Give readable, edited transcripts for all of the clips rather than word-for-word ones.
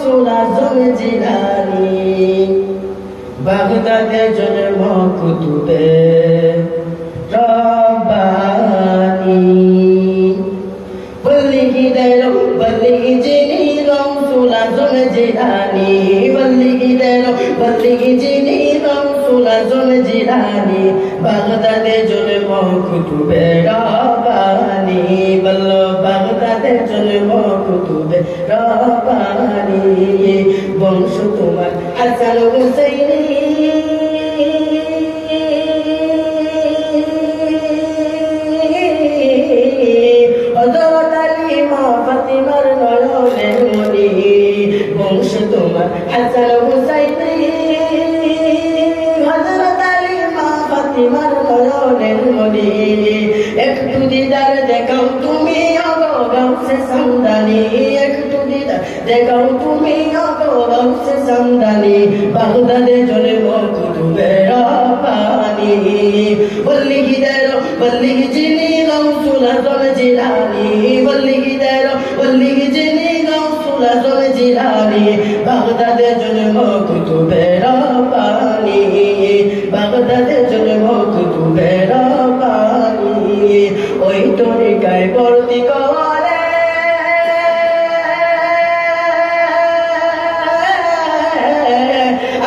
গাউসুল আজম জিলানী বাগদাদে জন্ম কুতুবে রব্বানী বল্লিগি দেরো বল্লিগি যিনি গাউসুল আজম জিলানী বল্লিগি দেরো বল্লিগি যিনি গাউসুল আজম জিলানী বাগদাদে জন্ম কুতুবে রব্বানী বল্লো বাগদাদে জন্ম কুতুবে রব্বানী বংশ তোমার হাসান হুসাইনি হযরত আলী মা ফাতিমার নয়নের মণি বংশ তোমার হাসান হুসাইনি হযরত আলী মা ফাতিমার নয়নের মণি একটু দিদার দেখাও তুমি গাউসে সামদানি একটু দিদার দেখাও তুমি গাউসে সামদানি বাগদাদে জন্ম কুতুবে রব্বানী বল্লিগি দেরো বল্লিগি যিনি গাউসুল আজম জিলানী বল্লিগি দেরো বল্লিগি যিনি গাউসুল আজম জিলানী বাগদাদে জন্ম কুতুবে রব্বানী বাগদাদে জন্ম কুতুবে রব্বানী ওই তরিকায় ভর্তি করে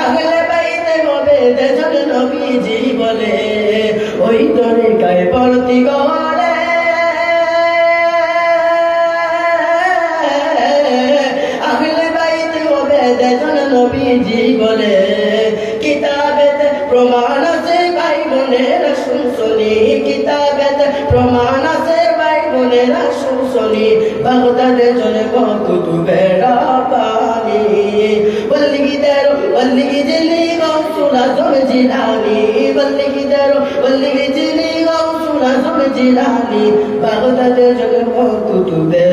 আগলে বাইতে হবে দেজন নবীজি বলে ওই তরিকায় ভর্তি করে আগলে বাইতে হবে দেজন নবীজি বলে কিতাবেতে প্রমাণ আছে ভাই বোনেরা শুনছনি কিতাবেতে প্রমাণ আছে ভাই বোনেরা শুনছনি বাগদাদে জন্ম কুতুবে রব্বানী বল্লিগি দেরো বল্লিগি যিনি গাউসুল আজম জিলানী বল্লিগি দেরো বল্লিগি যিনি গাউসুল আজম জিলানী বাগদাদে জন্ম কুতুবে